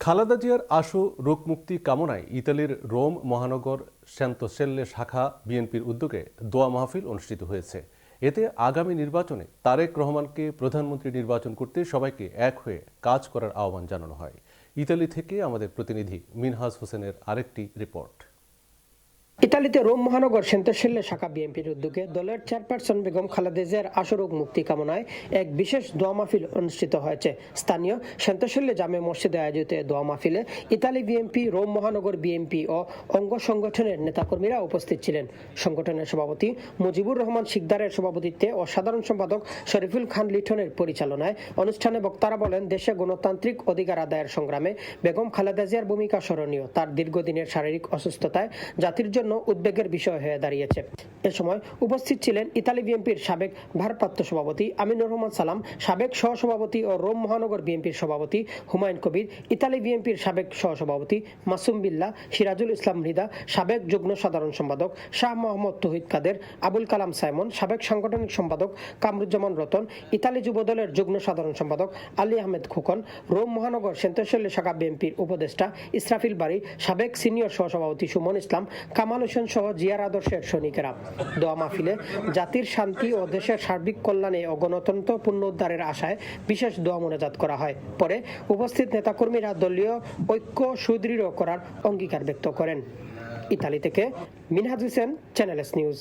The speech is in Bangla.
খালেদা জিয়ার আশু রোগমুক্তি কামনায় ইতালির রোম মহানগর সেন্টোসেল্লে শাখা বিএনপির উদ্যোগে দোয়া মাহফিল অনুষ্ঠিত হয়েছে। এতে আগামী নির্বাচনে তারেক রহমানকে প্রধানমন্ত্রী নির্বাচন করতে সবাইকে এক হয়ে কাজ করার আহ্বান জানানো হয়। ইতালি থেকে আমাদের প্রতিনিধি মিনহাজ হোসেনের আরেকটি রিপোর্ট। ইতালিতে রোম মহানগর সেন্টোসেল্লে শাখা বিএনপির উদ্যোগে দলের চেয়ারপারসন বেগম খালেদা জিয়ার আশু রোগ মুক্তি কামনায় এক বিশেষ দোয়া মাহফিল অনুষ্ঠিত হয়েছে। স্থানীয় সেন্টোসেল্লে জামে মসজিদে আয়োজিত দোয়া মাহফিলে ইতালি বিএনপি, রোম মহানগর বিএনপি ও অঙ্গ সংগঠনের নেতাকর্মীরা উপস্থিত ছিলেন। সংগঠনের সভাপতি মুজিবুর রহমান শিকদারের সভাপতিত্বে ও সাধারণ সম্পাদক শরীফুল খান লিটনের পরিচালনায় অনুষ্ঠানে বক্তারা বলেন, দেশে গণতান্ত্রিক অধিকার আদায়ের সংগ্রামে বেগম খালেদা জিয়ার ভূমিকা স্মরণীয়। তার দীর্ঘদিনের শারীরিক অসুস্থতায় জাতির জন্য উদ্বেগের বিষয় হয়ে দাঁড়িয়েছে। এ সময় উপস্থিত ছিলেন ইতালি বিএনপির সাবেক ভারপ্রাপ্ত সভাপতি আমিনুর রহমান সালাম, সাবেক সহসভাপতি ও রোম মহানগর বিএনপির সভাপতি হুমায়ুন কবির, ইতালি বিএনপির সাবেক সহসভাপতি মাসুম বিল্লাহ, সিরাজুল ইসলাম মৃধা, সাবেক যুগ্ম সাধারণ সম্পাদক শাহ মোহাম্মদ তৌহিদ কাদের, আবুল কালাম সাইমন, সাবেক সাংগঠনিক সম্পাদক কামরুজ্জামান রতন, ইতালি যুবদলের যুগ্ম সাধারণ সম্পাদক আলী আহমেদ খোকন, রোম মহানগর সেন্টোসেল্লে শাখা বিএনপির উপদেষ্টা ইসরাফিল বারী, সাবেক সিনিয়র সহসভাপতি সুমন ইসলাম, কামাল হোসেন সহ জিয়ার আদর্শের সৈনিকেরা। দোয়া মাহফিলে জাতির শান্তি ও দেশের সার্বিক কল্যাণে ও গণতন্ত্র পুনরুদ্ধারের আশায় বিশেষ দোয়া মোনাজাত করা হয়। পরে উপস্থিত নেতাকর্মীরা দলীয় ঐক্য সুদৃঢ় করার অঙ্গীকার ব্যক্ত করেন। ইতালি থেকে Minhaj Hossain, channel S news.